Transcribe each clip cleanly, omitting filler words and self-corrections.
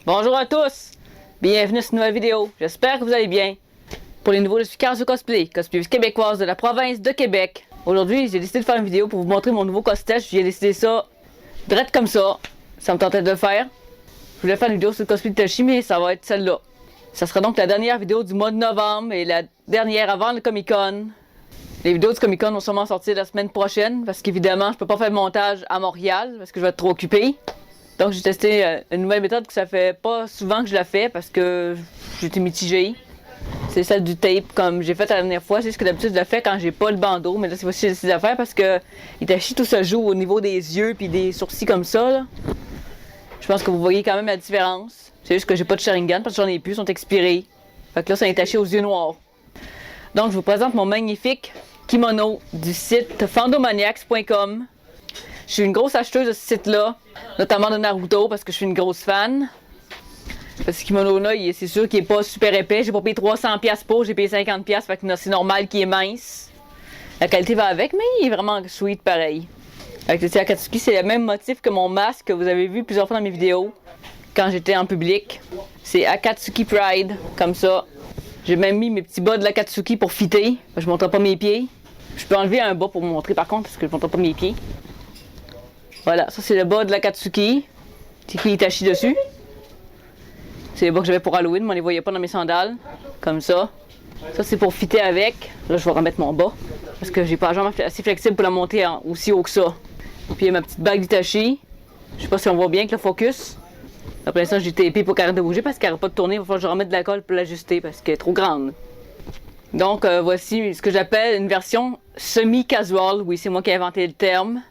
Bonjour à tous! Bienvenue à cette nouvelle vidéo. J'espère que vous allez bien. Pour les nouveaux, je suis Kazu Cosplay, cosplayeuse québécoise de la province de Québec. Aujourd'hui, j'ai décidé de faire une vidéo pour vous montrer mon nouveau cosplay. J'ai décidé ça, direct comme ça. Ça me tentait de le faire. Je voulais faire une vidéo sur le cosplay de Tachi, mais ça va être celle-là. Ça sera donc la dernière vidéo du mois de novembre et la dernière avant le Comic-Con. Les vidéos du Comic-Con vont sûrement sortir la semaine prochaine parce qu'évidemment, je peux pas faire le montage à Montréal parce que je vais être trop occupé. Donc j'ai testé une nouvelle méthode que ça fait pas souvent que je la fais parce que j'étais mitigée. C'est celle du tape comme j'ai fait la dernière fois. C'est ce que d'habitude je la fais quand j'ai pas le bandeau. Mais là c'est aussi j'ai à faire parce que Itachi tout se joue au niveau des yeux puis des sourcils comme ça. Là. Je pense que vous voyez quand même la différence. C'est juste que j'ai pas de Sharingan parce que j'en ai plus, ils sont expirés. Fait que là c'est Itachi aux yeux noirs. Donc je vous présente mon magnifique kimono du site fandomaniacs.com. Je suis une grosse acheteuse de ce site-là, notamment de Naruto, parce que je suis une grosse fan. Parce que ce kimono-là, c'est sûr qu'il est pas super épais. J'ai pas payé 300$ pour, j'ai payé 50$, fait que c'est normal qu'il est mince. La qualité va avec, mais il est vraiment sweet pareil. Avec le Akatsuki, c'est le même motif que mon masque que vous avez vu plusieurs fois dans mes vidéos, quand j'étais en public. C'est Akatsuki Pride, comme ça. J'ai même mis mes petits bas de l'Akatsuki pour fitter, je montre pas mes pieds. Je peux enlever un bas pour vous montrer par contre, parce que je montre pas mes pieds. Voilà, ça c'est le bas de l'Akatsuki. C'est écrit Itachi dessus. C'est les bas que j'avais pour Halloween, mais on les voyait pas dans mes sandales. Comme ça. Ça c'est pour fitter avec. Là je vais remettre mon bas. Parce que j'ai pas la jambe assez flexible pour la monter aussi haut que ça. Puis il y a ma petite bague d'Itachi. Je sais pas si on voit bien avec le focus. Là pour l'instant j'ai tapé pour qu'elle arrête de bouger parce qu'elle arrête pas de tourner. Il va falloir que je remette de la colle pour l'ajuster parce qu'elle est trop grande. Donc voici ce que j'appelle une version semi-casual. Oui, c'est moi qui ai inventé le terme.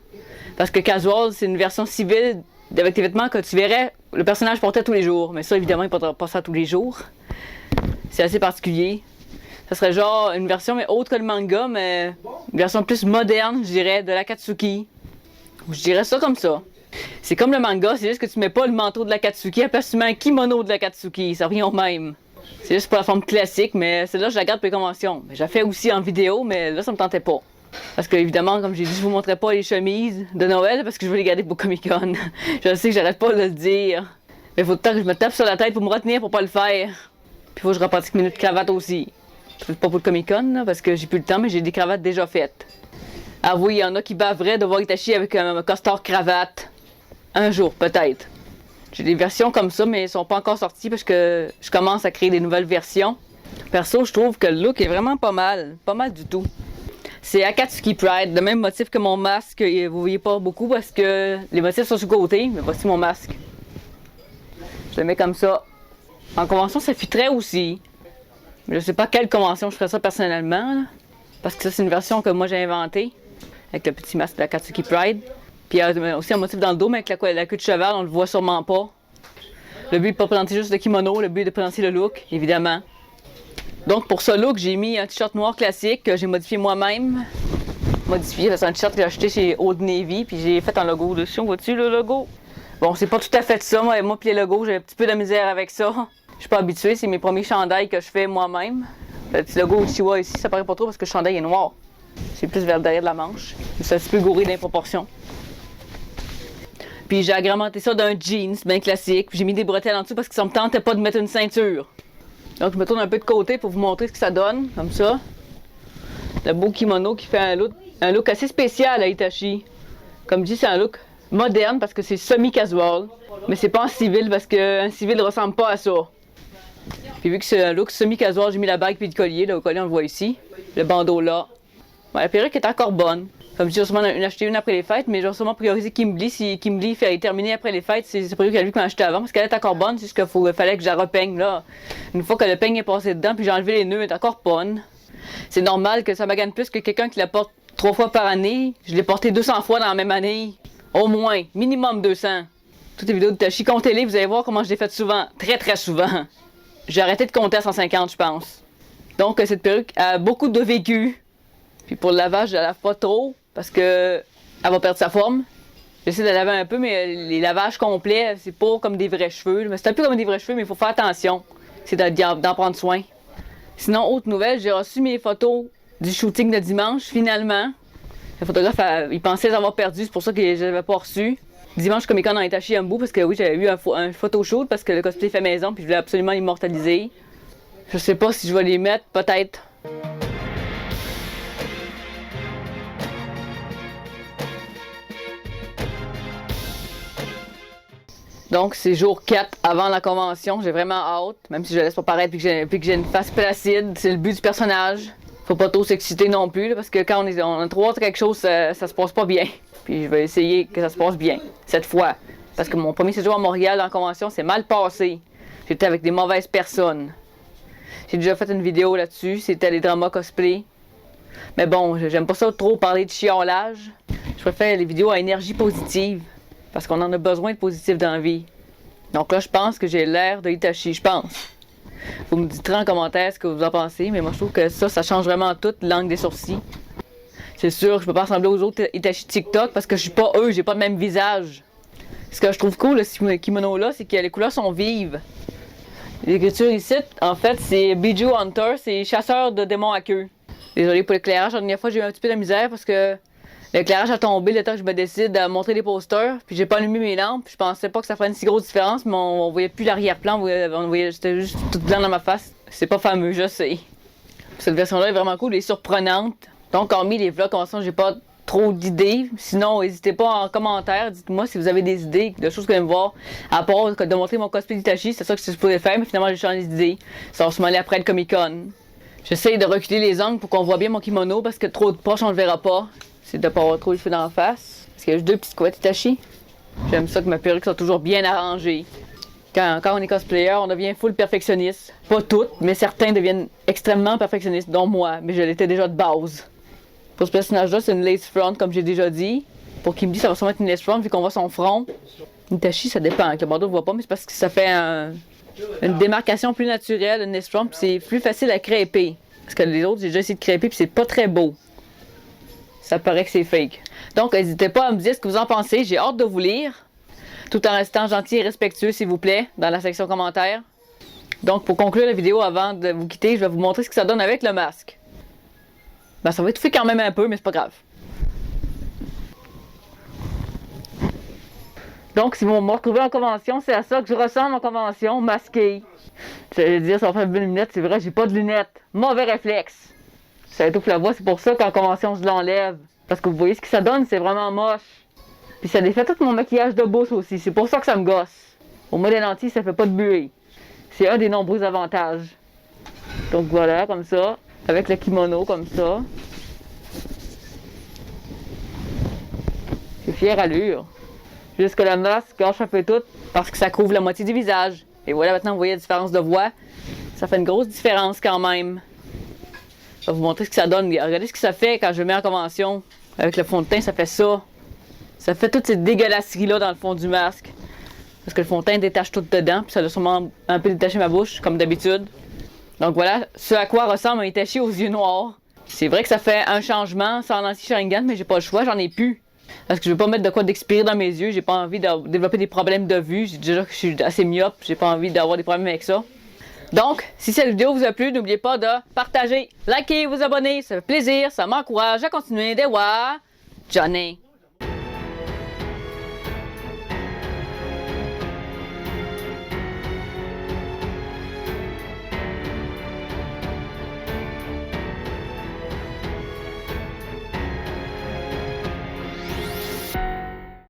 Parce que casual, c'est une version civile avec tes vêtements que tu verrais le personnage portait tous les jours. Mais ça, évidemment, il ne portera pas ça tous les jours. C'est assez particulier. Ça serait genre une version mais autre que le manga, mais une version plus moderne, je dirais, de l'Akatsuki. Je dirais ça comme ça. C'est comme le manga, c'est juste que tu mets pas le manteau de l'Akatsuki, après tu mets un kimono de l'Akatsuki. Ça revient au même. C'est juste pour la forme classique, mais celle-là, je la garde pour les conventions. Je la fais aussi en vidéo, mais là, ça me tentait pas. Parce que, évidemment, comme j'ai dit, je vous montrerai pas les chemises de Noël parce que je veux les garder pour Comic-Con. Je sais que j'arrête pas de le dire. Mais il faut tout le temps que je me tape sur la tête pour me retenir pour pas le faire. Puis il faut que je repratique mes minutes de cravate aussi. Peut-être pas pour le Comic-Con, parce que j'ai plus le temps, mais j'ai des cravates déjà faites. Ah oui, il y en a qui baveraient de voir Itachi avec un costard cravate. Un jour, peut-être. J'ai des versions comme ça, mais elles sont pas encore sorties parce que je commence à créer des nouvelles versions. Perso, je trouve que le look est vraiment pas mal. Pas mal du tout. C'est Akatsuki Pride, le même motif que mon masque. Vous voyez pas beaucoup parce que les motifs sont sur le côté, mais voici mon masque. Je le mets comme ça. En convention, ça fitterait aussi. Mais je sais pas quelle convention je ferais ça personnellement. Là, parce que ça, c'est une version que moi j'ai inventée. Avec le petit masque de Akatsuki Pride. Puis il y a aussi un motif dans le dos, mais avec la queue de cheval, on le voit sûrement pas. Le but est de pas présenter juste le kimono, le but est de présenter le look, évidemment. Donc pour ce look, j'ai mis un t-shirt noir classique que j'ai modifié moi-même. C'est un t-shirt que j'ai acheté chez Old Navy, puis j'ai fait un logo dessus. On voit-tu le logo? Bon, c'est pas tout à fait ça. Moi puis les logos, j'ai un petit peu de misère avec ça. Je suis pas habituée, c'est mes premiers chandails que je fais moi-même. Le petit logo Uchiwa ici, ça paraît pas trop parce que le chandail est noir. C'est plus vers le derrière de la manche. C'est un petit peu gouré dans les proportions. Puis j'ai agrémenté ça d'un jeans bien classique. J'ai mis des bretelles en dessous parce que ça me tentait pas de mettre une ceinture. Donc je me tourne un peu de côté pour vous montrer ce que ça donne, comme ça. Le beau kimono qui fait un look assez spécial à Itachi. Comme je dis, c'est un look moderne parce que c'est semi-casual. Mais c'est pas en civil parce qu'un civil ne ressemble pas à ça. Puis vu que c'est un look semi-casual, j'ai mis la bague puis le collier. Le collier, on le voit ici. Le bandeau là. Ouais, la perruque est encore bonne. Comme je dis, j'ai sûrement acheté une après les fêtes, mais j'ai sûrement priorisé Kimberly. Si Kimberly fait terminer après les fêtes, c'est prévu qu'elle lui m'a acheté avant parce qu'elle est encore bonne. C'est juste qu'il fallait que je la repeigne là. Une fois que le peigne est passé dedans, puis j'ai enlevé les nœuds, elle est encore bonne. C'est normal que ça magane plus que quelqu'un qui la porte 3 fois par année. Je l'ai porté 200 fois dans la même année. Au moins, minimum 200. Toutes les vidéos de Tachi, comptez-les, vous allez voir comment je l'ai fait souvent. Très très souvent. J'ai arrêté de compter à 150, je pense. Donc cette perruque a beaucoup de vécu. Puis pour le lavage, je la lave pas trop. Parce que elle va perdre sa forme. J'essaie de la laver un peu, mais les lavages complets, c'est pas comme des vrais cheveux. C'est un peu comme des vrais cheveux, mais il faut faire attention. C'est d'en prendre soin. Sinon, autre nouvelle, j'ai reçu mes photos du shooting de dimanche, finalement. Le photographe, il pensait les avoir perdues, c'est pour ça que je les avais pas reçues. Dimanche Comic Con en Itachi Embu parce que oui, j'avais eu un photoshoot parce que le cosplay fait maison puis je voulais absolument l'immortaliser. Je sais pas si je vais les mettre, peut-être. Donc, c'est jour 4 avant la convention. J'ai vraiment hâte, même si je laisse pas paraître puis que j'ai une face placide. C'est le but du personnage. Faut pas trop s'exciter non plus, là, parce que quand on a trop hâte à quelque chose, ça se passe pas bien. Puis je vais essayer que ça se passe bien, cette fois. Parce que mon premier séjour à Montréal en convention s'est mal passé. J'étais avec des mauvaises personnes. J'ai déjà fait une vidéo là-dessus, c'était les dramas cosplay. Mais bon, j'aime pas ça trop parler de chiolage. Je préfère les vidéos à énergie positive. Parce qu'on en a besoin de positif dans la vie. Donc là, je pense que j'ai l'air de Itachi, je pense. Vous me direz en commentaire ce que vous en pensez, mais moi je trouve que ça change vraiment tout, l'angle des sourcils. C'est sûr, je peux pas ressembler aux autres Itachi TikTok parce que je suis pas eux, j'ai pas le même visage. Ce que je trouve cool, de ce kimono-là, c'est que les couleurs sont vives. L'écriture ici, en fait, c'est Biju Hunter, c'est chasseur de démons à queue. Désolé pour l'éclairage, la dernière fois j'ai eu un petit peu de misère parce que l'éclairage a tombé le temps que je me décide à montrer les posters, puis j'ai pas allumé mes lampes, puis je pensais pas que ça ferait une si grosse différence, mais on voyait plus l'arrière-plan, on voyait c'était juste tout blanc dans ma face. C'est pas fameux, je sais. Cette version-là est vraiment cool et surprenante. Donc, hormis les vlogs convention, j'ai pas trop d'idées. Sinon, n'hésitez pas en commentaire, dites-moi si vous avez des idées de choses que vous aimez voir. À part de montrer mon cosplay d'Itachi, c'est ça que je pouvais faire, mais finalement j'ai changé d'idée. Ça va sûrement aller après le Comic-Con. J'essaye de reculer les angles pour qu'on voit bien mon kimono, parce que trop de poches, on le verra pas. C'est de pas avoir trop les cheveux dans la face. Parce qu'il y a juste deux petites couettes Itachi. J'aime ça que ma perruque soit toujours bien arrangée. Quand on est cosplayer, on devient full perfectionniste. Pas toutes, mais certains deviennent extrêmement perfectionnistes, dont moi, mais je l'étais déjà de base. Pour ce personnage-là, c'est une lace front, comme j'ai déjà dit. Pour qu'il me dise, ça va sûrement être une lace front, vu qu'on voit son front. Itachi, ça dépend. Avec le bandeau, on ne voit pas, mais c'est parce que ça fait une démarcation plus naturelle, une lace front, puis c'est plus facile à crêper. Parce que les autres, j'ai déjà essayé de crêper, puis c'est pas très beau. Ça paraît que c'est fake. Donc, n'hésitez pas à me dire ce que vous en pensez. J'ai hâte de vous lire. Tout en restant gentil et respectueux, s'il vous plaît, dans la section commentaires. Donc, pour conclure la vidéo, avant de vous quitter, je vais vous montrer ce que ça donne avec le masque. Ben, ça va étouffer quand même un peu, mais c'est pas grave. Donc, si vous me retrouvez en convention, c'est à ça que je ressemble en convention, masqué. J'allais dire, ça va faire une bonne lunette, c'est vrai, j'ai pas de lunettes. Mauvais réflexe. Ça étouffe la voix, c'est pour ça qu'en convention, je l'enlève. Parce que vous voyez ce que ça donne, c'est vraiment moche. Puis ça défait tout mon maquillage de boss aussi, c'est pour ça que ça me gosse. Au moins, les lentilles, ça fait pas de buée. C'est un des nombreux avantages. Donc voilà, comme ça, avec le kimono, comme ça. J'ai fière allure. Jusque le masque gâche un peu tout, parce que ça couvre la moitié du visage. Et voilà, maintenant, vous voyez la différence de voix. Ça fait une grosse différence quand même. Je vais vous montrer ce que ça donne. Regardez ce que ça fait quand je le mets en convention. Avec le fond de teint, ça fait ça. Ça fait toute cette dégueulasserie-là dans le fond du masque. Parce que le fond de teint détache tout dedans. Puis ça a sûrement un peu détaché ma bouche, comme d'habitude. Donc voilà, ce à quoi ressemble un Itachi aux yeux noirs. C'est vrai que ça fait un changement sans anti-Sharingan, mais j'ai pas le choix, j'en ai plus. Parce que je veux pas mettre de quoi d'expirer dans mes yeux. J'ai pas envie de développer des problèmes de vue. J'ai déjà que je suis assez myope. J'ai pas envie d'avoir des problèmes avec ça. Donc, si cette vidéo vous a plu, n'oubliez pas de partager, liker, vous abonner. Ça fait plaisir, ça m'encourage à continuer. Dewa, Johnny.